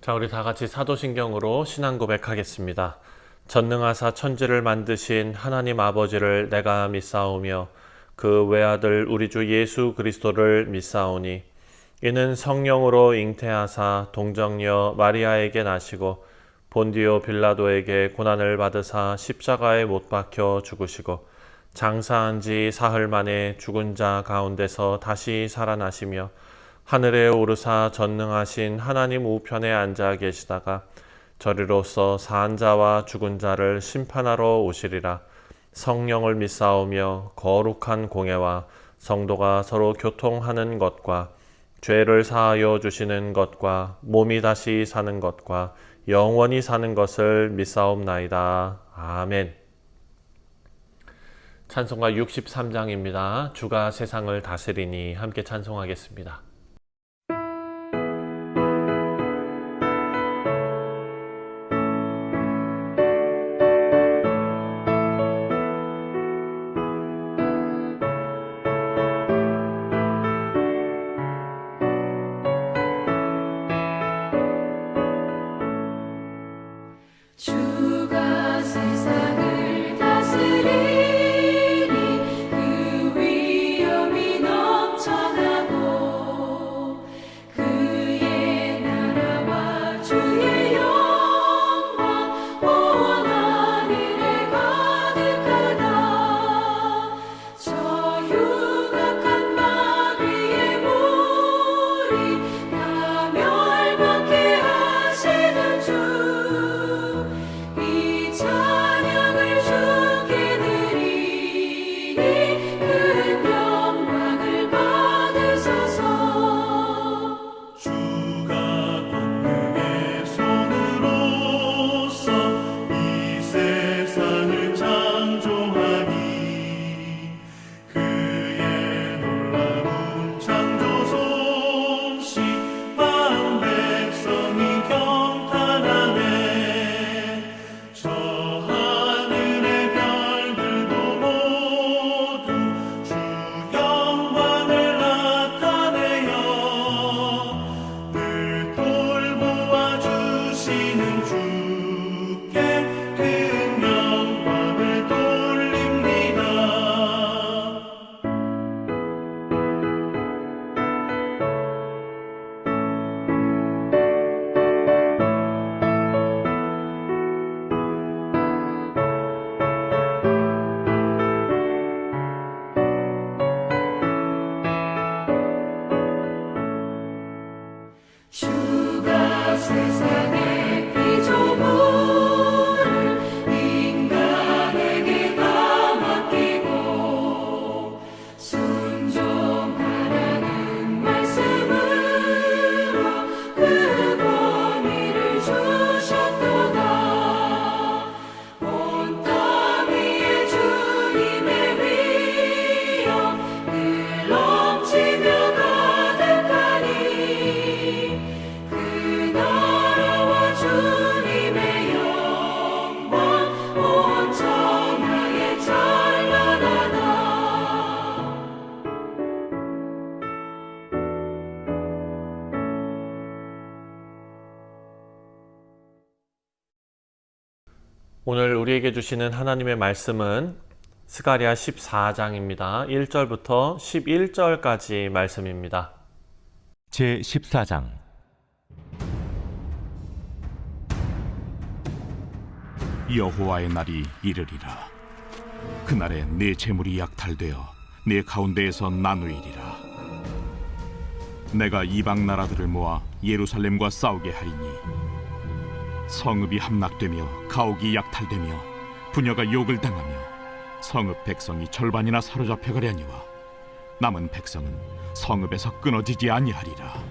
자, 우리 다 같이 사도신경으로 신앙 고백하겠습니다. 전능하사 천지를 만드신 하나님 아버지를 내가 믿사오며 그 외아들 우리 주 예수 그리스도를 믿사오니 이는 성령으로 잉태하사 동정녀 마리아에게 나시고 본디오 빌라도에게 고난을 받으사 십자가에 못 박혀 죽으시고 장사한 지 사흘 만에 죽은 자 가운데서 다시 살아나시며 하늘에 오르사 전능하신 하나님 우편에 앉아 계시다가 저리로서 산 자와 죽은 자를 심판하러 오시리라. 성령을 믿사오며 거룩한 공예와 성도가 서로 교통하는 것과 죄를 사하여 주시는 것과 몸이 다시 사는 것과 영원히 사는 것을 믿사옵나이다. 아멘. 찬송가 63장입니다. 주가 세상을 다스리니 함께 찬송하겠습니다. 주가 세상을 다스리니 그 위엄이 넘쳐나고 그의 나라와 주의 영광 온 하늘에 가득하다. 저 흉악한 말 위에 물이 다 멸망케 하시는 주 이 찬양을 주께 드리니 큰 영광을 받으소서. 주가 권능의 손으로서 이 세상을 창조하니 그의 놀라운 창조 솜씨 만 백성이 경탄하네. 저 하늘의 별들도 모두 주 영광을 나타내요. 늘 돌보아 주시는 주께 큰 영광을 돌립니다. 주가 세상의 피조물을 인간에게 다 맡기고 순종하라는 말씀으로 그 권위를 주셨도다. 온 땅 위에 주님의 위엄 늘 넘치며 가득하니 그 나라와 주님의 영광 온 천하에 찬란하다. 오늘 우리에게 주시는 하나님의 말씀은 스가랴 14장입니다. 1절부터 11절까지 말씀입니다. 제14장 여호와의 날이 이르리라. 그날에 내 재물이 약탈되어 내 가운데에서 나누이리라. 내가 이방 나라들을 모아 예루살렘과 싸우게 하리니 성읍이 함락되며 가옥이 약탈되며 부녀가 욕을 당하며 성읍 백성이 절반이나 사로잡혀 가려니와 남은 백성은 성읍에서 끊어지지 아니하리라.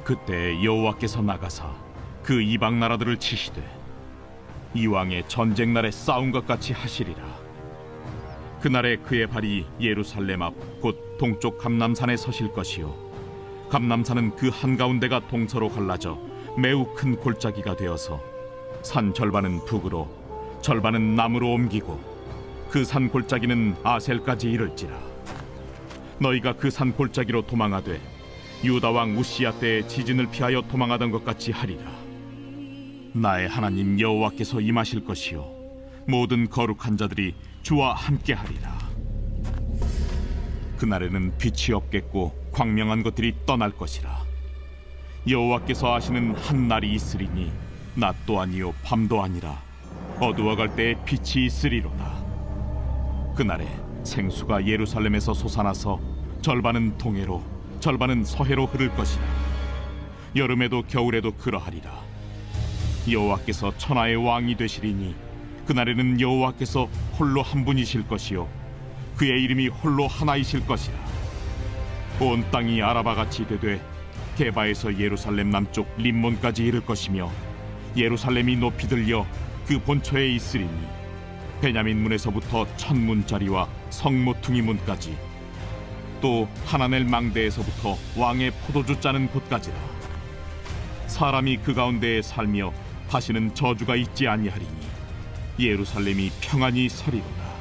그때 여호와께서 나가사 그 이방 나라들을 치시되 이왕의 전쟁 날에 싸운 것 같이 하시리라. 그날에 그의 발이 예루살렘 앞 곧 동쪽 감람산에 서실 것이요 감람산은 그 한가운데가 동서로 갈라져 매우 큰 골짜기가 되어서 산 절반은 북으로 절반은 남으로 옮기고 그 산 골짜기는 아셀까지 이를지라. 너희가 그 산 골짜기로 도망하되 유다 왕 우시야 때의 지진을 피하여 도망하던 것 같이 하리라. 나의 하나님 여호와께서 임하실 것이요 모든 거룩한 자들이 주와 함께하리라. 그날에는 빛이 없겠고 광명한 것들이 떠날 것이라. 여호와께서 하시는 한 날이 있으리니 낮도 아니요 밤도 아니라 어두워갈 때에 빛이 있으리로다. 그날에 생수가 예루살렘에서 솟아나서 절반은 동해로 절반은 서해로 흐를 것이라. 여름에도 겨울에도 그러하리라. 여호와께서 천하의 왕이 되시리니 그날에는 여호와께서 홀로 한 분이실 것이요 그의 이름이 홀로 하나이실 것이라. 온 땅이 아라바같이 되되 게바에서 예루살렘 남쪽 림몬까지 이를 것이며 예루살렘이 높이 들려 그 본처에 있으리니 베냐민 문에서부터 천문짜리와 성모퉁이 문까지 또 하나넬 망대에서부터 왕의 포도주 짜는 곳까지라. 사람이 그 가운데에 살며 다시는 저주가 있지 아니하리니 예루살렘이 평안히 서리로다.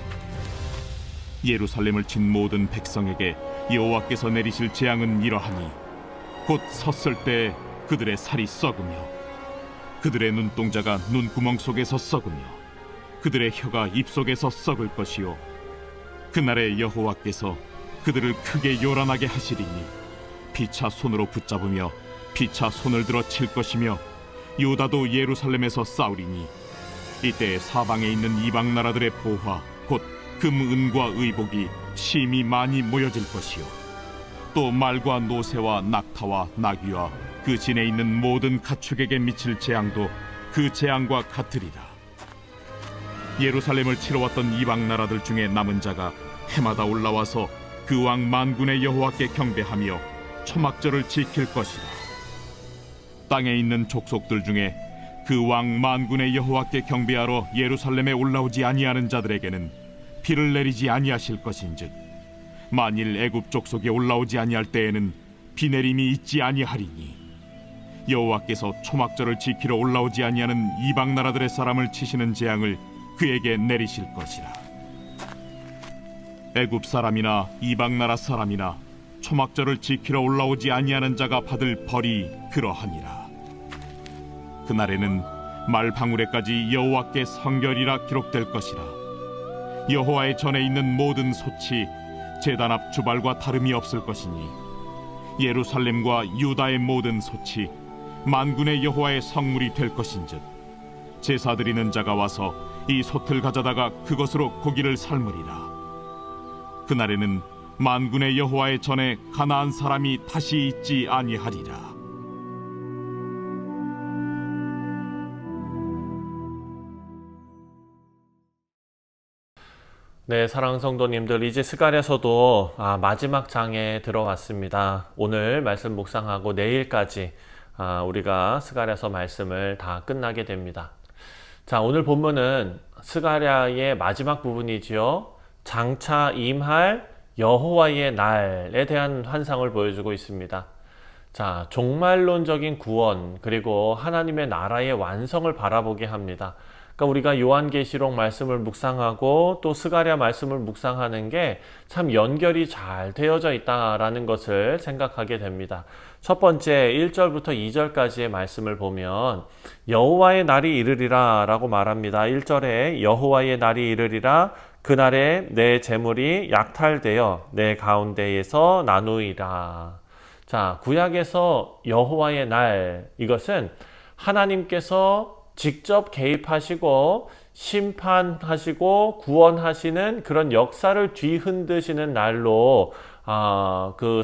예루살렘을 친 모든 백성에게 여호와께서 내리실 재앙은 이러하니 곧 섰을 때 그들의 살이 썩으며 그들의 눈동자가 눈구멍 속에서 썩으며 그들의 혀가 입속에서 썩을 것이요 그날에 여호와께서 그들을 크게 요란하게 하시리니 피차 손으로 붙잡으며 피차 손을 들어 칠 것이며 유다도 예루살렘에서 싸우리니 이때 사방에 있는 이방 나라들의 보화 곧 금, 은과 의복이 심히 많이 모여질 것이요 또 말과 노새와 낙타와 나귀와 그 진에 있는 모든 가축에게 미칠 재앙도 그 재앙과 같으리라. 예루살렘을 치러 왔던 이방 나라들 중에 남은 자가 해마다 올라와서 그 왕 만군의 여호와께 경배하며 초막절을 지킬 것이라. 땅에 있는 족속들 중에 그 왕 만군의 여호와께 경배하러 예루살렘에 올라오지 아니하는 자들에게는 비를 내리지 아니하실 것인즉 만일 애굽 족속에 올라오지 아니할 때에는 비 내림이 있지 아니하리니 여호와께서 초막절을 지키러 올라오지 아니하는 이방 나라들의 사람을 치시는 재앙을 그에게 내리실 것이라. 애굽 사람이나 이방 나라 사람이나 초막절을 지키러 올라오지 아니하는 자가 받을 벌이 그러하니라. 그날에는 말 방울에까지 여호와께 성결이라 기록될 것이라. 여호와의 전에 있는 모든 솥이 제단 앞 주발과 다름이 없을 것이니 예루살렘과 유다의 모든 솥이 만군의 여호와의 성물이 될 것인즉 제사 드리는 자가 와서 이 솥을 가져다가 그것으로 고기를 삶으리라. 그날에는 만군의 여호와의 전에 가나안 사람이 다시 있지 아니하리라. 네, 사랑하는 성도님들, 이제 스가랴서도 마지막 장에 들어왔습니다. 오늘 말씀 묵상하고 내일까지 우리가 스가랴서 말씀을 다 끝나게 됩니다. 자, 오늘 본문은 스가랴의 마지막 부분이지요. 장차 임할 여호와의 날에 대한 환상을 보여주고 있습니다. 자, 종말론적인 구원 그리고 하나님의 나라의 완성을 바라보게 합니다. 그러니까 우리가 요한계시록 말씀을 묵상하고 또 스가랴 말씀을 묵상하는 게 참 연결이 잘 되어져 있다라는 것을 생각하게 됩니다. 첫 번째 1절부터 2절까지의 말씀을 보면 여호와의 날이 이르리라 라고 말합니다. 1절에 여호와의 날이 이르리라 그날에 내 재물이 약탈되어 내 가운데에서 나누이라. 자, 구약에서 여호와의 날, 이것은 하나님께서 직접 개입하시고 심판하시고 구원하시는 그런 역사를 뒤흔드시는 날로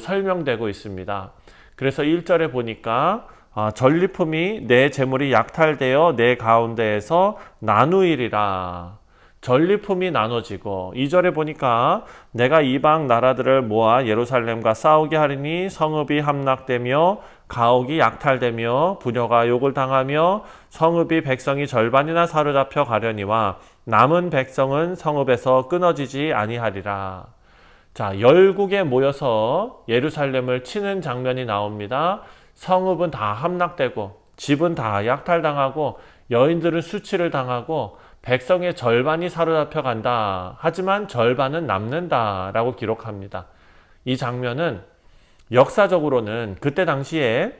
설명되고 있습니다. 그래서 1절에 보니까 전리품이 내 재물이 약탈되어 내 가운데에서 나누이리라. 전리품이 나눠지고 2절에 보니까 내가 이방 나라들을 모아 예루살렘과 싸우게 하리니 성읍이 함락되며 가옥이 약탈되며 부녀가 욕을 당하며 성읍이 백성이 절반이나 사로잡혀 가려니와 남은 백성은 성읍에서 끊어지지 아니하리라. 자, 열국에 모여서 예루살렘을 치는 장면이 나옵니다. 성읍은 다 함락되고 집은 다 약탈당하고 여인들은 수치를 당하고 백성의 절반이 사로잡혀 간다. 하지만 절반은 남는다 라고 기록합니다. 이 장면은 역사적으로는 그때 당시에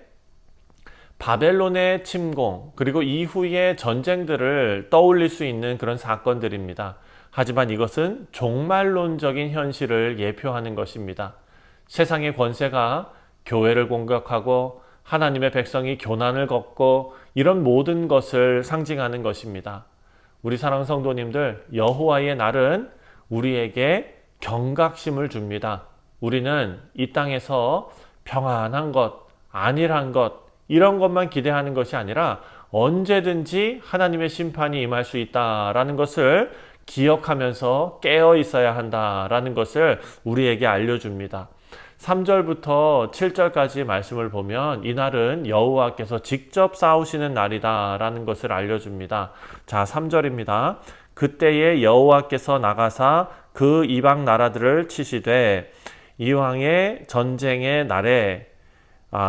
바벨론의 침공 그리고 이후의 전쟁들을 떠올릴 수 있는 그런 사건들입니다. 하지만 이것은 종말론적인 현실을 예표하는 것입니다. 세상의 권세가 교회를 공격하고 하나님의 백성이 교난을 겪고 이런 모든 것을 상징하는 것입니다. 우리 사랑하는 성도님들, 여호와의 날은 우리에게 경각심을 줍니다. 우리는 이 땅에서 평안한 것, 안일한 것, 이런 것만 기대하는 것이 아니라 언제든지 하나님의 심판이 임할 수 있다라는 것을 기억하면서 깨어 있어야 한다라는 것을 우리에게 알려줍니다. 3절부터 7절까지 말씀을 보면 이날은 여호와께서 직접 싸우시는 날이다라는 것을 알려줍니다. 자, 3절입니다. 그때에 여호와께서 나가사 그 이방 나라들을 치시되 이왕의 전쟁의 날에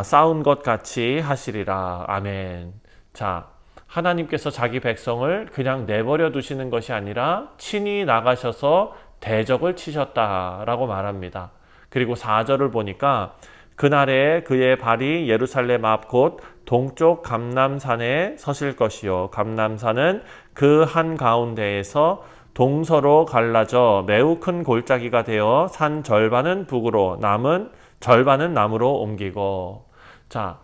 싸운 것 같이 하시리라. 아멘. 자, 하나님께서 자기 백성을 그냥 내버려 두시는 것이 아니라 친히 나가셔서 대적을 치셨다라고 말합니다. 그리고 4절을 보니까 그날에 그의 발이 예루살렘 앞 곧 동쪽 감람산에 서실 것이요 감람산은 그 한가운데에서 동서로 갈라져 매우 큰 골짜기가 되어 산 절반은 북으로 남은 절반은 남으로 옮기고. 자,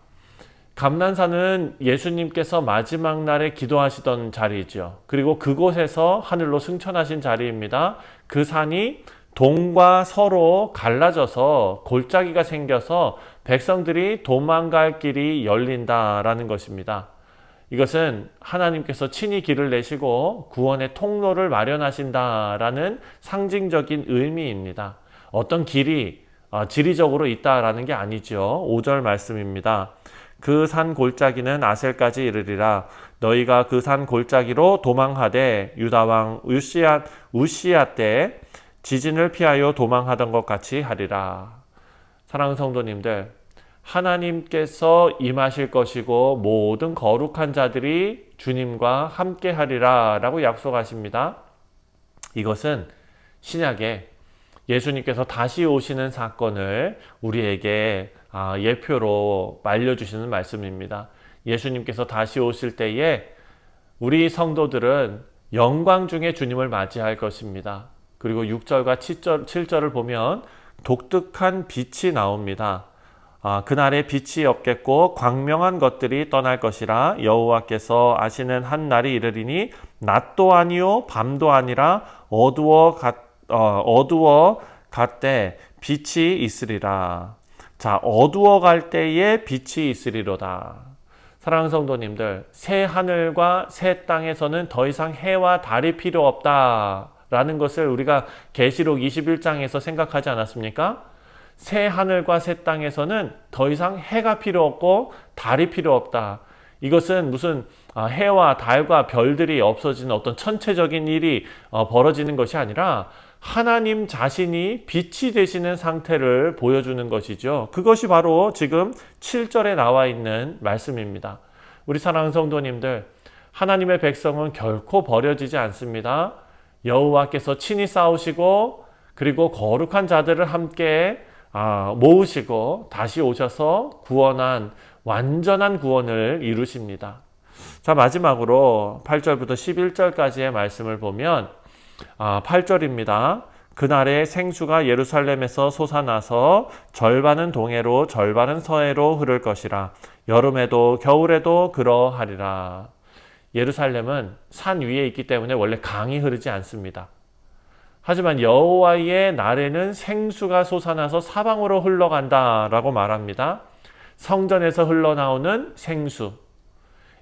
감람산은 예수님께서 마지막 날에 기도하시던 자리죠. 그리고 그곳에서 하늘로 승천하신 자리입니다. 그 산이 동과 서로 갈라져서 골짜기가 생겨서 백성들이 도망갈 길이 열린다라는 것입니다. 이것은 하나님께서 친히 길을 내시고 구원의 통로를 마련하신다라는 상징적인 의미입니다. 어떤 길이 지리적으로 있다라는 게 아니죠. 5절 말씀입니다. 그 산 골짜기는 아셀까지 이르리라. 너희가 그 산 골짜기로 도망하되 유다왕 우시야 때 지진을 피하여 도망하던 것 같이 하리라. 사랑하는 성도님들, 하나님께서 임하실 것이고 모든 거룩한 자들이 주님과 함께 하리라 라고 약속하십니다. 이것은 신약에 예수님께서 다시 오시는 사건을 우리에게 예표로 알려주시는 말씀입니다. 예수님께서 다시 오실 때에 우리 성도들은 영광 중에 주님을 맞이할 것입니다. 그리고 6절과 7절을 보면 독특한 빛이 나옵니다. 그날에 빛이 없겠고 광명한 것들이 떠날 것이라 여호와께서 아시는 한 날이 이르리니 낮도 아니요 밤도 아니라 어두워 갔되 빛이 있으리라. 자, 어두워 갈 때에 빛이 있으리로다. 사랑하는 성도님들, 새 하늘과 새 땅에서는 더 이상 해와 달이 필요 없다라는 것을 우리가 계시록 21장에서 생각하지 않았습니까? 새 하늘과 새 땅에서는 더 이상 해가 필요 없고 달이 필요 없다. 이것은 무슨 해와 달과 별들이 없어지는 어떤 천체적인 일이 벌어지는 것이 아니라 하나님 자신이 빛이 되시는 상태를 보여주는 것이죠. 그것이 바로 지금 7절에 나와 있는 말씀입니다. 우리 사랑하는 성도님들, 하나님의 백성은 결코 버려지지 않습니다. 여호와께서 친히 싸우시고 그리고 거룩한 자들을 함께 모으시고 다시 오셔서 구원한 완전한 구원을 이루십니다. 자, 마지막으로 8절부터 11절까지의 말씀을 보면 8절입니다. 그날에 생수가 예루살렘에서 솟아나서 절반은 동해로 절반은 서해로 흐를 것이라. 여름에도 겨울에도 그러하리라. 예루살렘은 산 위에 있기 때문에 원래 강이 흐르지 않습니다. 하지만 여호와의 날에는 생수가 솟아나서 사방으로 흘러간다라고 말합니다. 성전에서 흘러나오는 생수.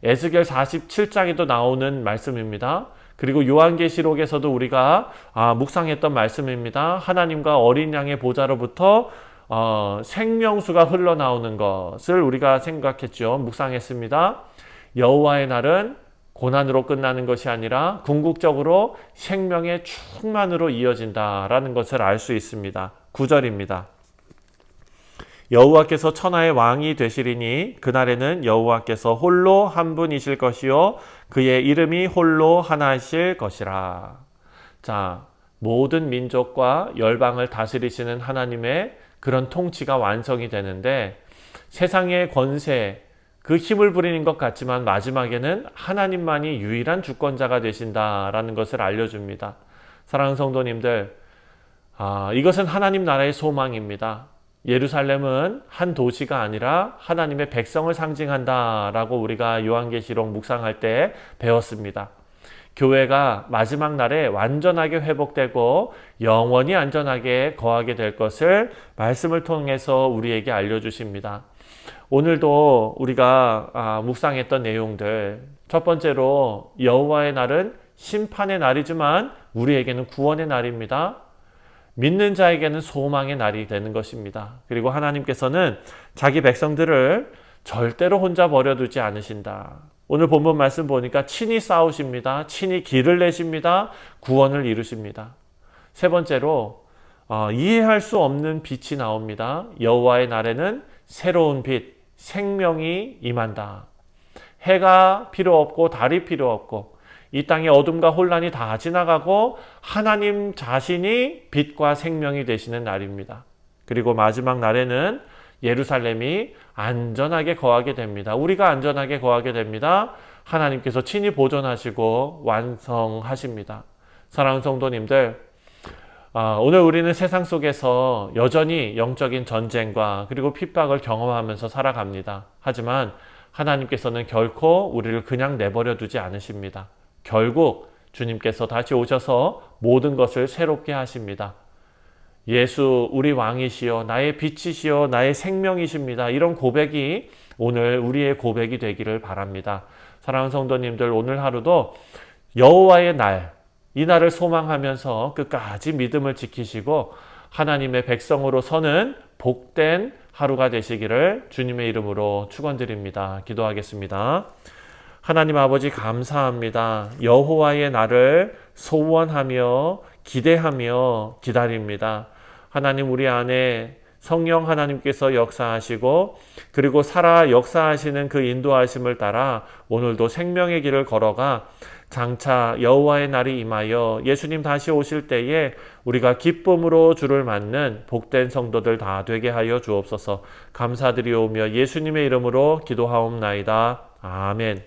에스겔 47장에도 나오는 말씀입니다. 그리고 요한계시록에서도 우리가 묵상했던 말씀입니다. 하나님과 어린 양의 보좌로부터 생명수가 흘러나오는 것을 우리가 생각했죠. 묵상했습니다. 여호와의 날은 고난으로 끝나는 것이 아니라 궁극적으로 생명의 충만으로 이어진다라는 것을 알 수 있습니다. 9절입니다. 여호와께서 천하의 왕이 되시리니 그날에는 여호와께서 홀로 한 분이실 것이요 그의 이름이 홀로 하나이실 것이라. 자, 모든 민족과 열방을 다스리시는 하나님의 그런 통치가 완성이 되는데 세상의 권세, 그 힘을 부리는 것 같지만 마지막에는 하나님만이 유일한 주권자가 되신다라는 것을 알려줍니다. 사랑하는 성도님들, 이것은 하나님 나라의 소망입니다. 예루살렘은 한 도시가 아니라 하나님의 백성을 상징한다라고 우리가 요한계시록 묵상할 때 배웠습니다. 교회가 마지막 날에 완전하게 회복되고 영원히 안전하게 거하게 될 것을 말씀을 통해서 우리에게 알려주십니다. 오늘도 우리가 묵상했던 내용들, 첫 번째로 여호와의 날은 심판의 날이지만 우리에게는 구원의 날입니다. 믿는 자에게는 소망의 날이 되는 것입니다. 그리고 하나님께서는 자기 백성들을 절대로 혼자 버려두지 않으신다. 오늘 본문 말씀 보니까 친히 싸우십니다. 친히 길을 내십니다. 구원을 이루십니다. 세 번째로 이해할 수 없는 빛이 나옵니다. 여호와의 날에는 새로운 빛, 생명이 임한다. 해가 필요 없고 달이 필요 없고 이 땅의 어둠과 혼란이 다 지나가고 하나님 자신이 빛과 생명이 되시는 날입니다. 그리고 마지막 날에는 예루살렘이 안전하게 거하게 됩니다. 우리가 안전하게 거하게 됩니다. 하나님께서 친히 보존하시고 완성하십니다. 사랑하는 성도님들, 오늘 우리는 세상 속에서 여전히 영적인 전쟁과 그리고 핍박을 경험하면서 살아갑니다. 하지만 하나님께서는 결코 우리를 그냥 내버려 두지 않으십니다. 결국 주님께서 다시 오셔서 모든 것을 새롭게 하십니다. 예수 우리 왕이시여, 나의 빛이시여, 나의 생명이십니다. 이런 고백이 오늘 우리의 고백이 되기를 바랍니다. 사랑하는 성도님들, 오늘 하루도 여호와의 날, 이 날을 소망하면서 끝까지 믿음을 지키시고 하나님의 백성으로 서는 복된 하루가 되시기를 주님의 이름으로 축원드립니다. 기도하겠습니다. 하나님 아버지 감사합니다. 여호와의 날을 소원하며 기대하며 기다립니다. 하나님, 우리 안에 성령 하나님께서 역사하시고 그리고 살아 역사하시는 그 인도하심을 따라 오늘도 생명의 길을 걸어가 장차 여호와의 날이 임하여 예수님 다시 오실 때에 우리가 기쁨으로 주를 맞는 복된 성도들 다 되게 하여 주옵소서. 감사드리오며 예수님의 이름으로 기도하옵나이다. 아멘.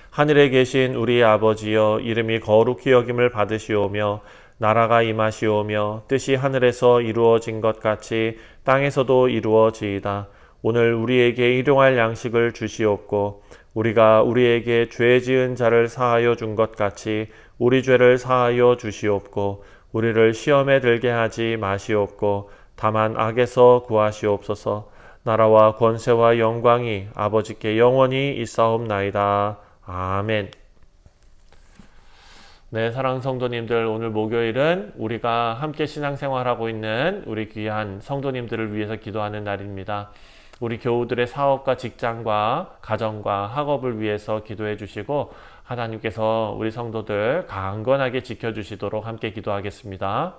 하늘에 계신 우리 아버지여, 이름이 거룩히 여김을 받으시오며 나라가 임하시오며 뜻이 하늘에서 이루어진 것 같이 땅에서도 이루어지이다. 오늘 우리에게 일용할 양식을 주시옵고 우리가 우리에게 죄 지은 자를 사하여 준 것 같이 우리 죄를 사하여 주시옵고 우리를 시험에 들게 하지 마시옵고 다만 악에서 구하시옵소서. 나라와 권세와 영광이 아버지께 영원히 있사옵나이다. 아멘. 네, 사랑하는 성도님들, 오늘 목요일은 우리가 함께 신앙생활하고 있는 우리 귀한 성도님들을 위해서 기도하는 날입니다. 우리 교우들의 사업과 직장과 가정과 학업을 위해서 기도해 주시고 하나님께서 우리 성도들 강건하게 지켜주시도록 함께 기도하겠습니다.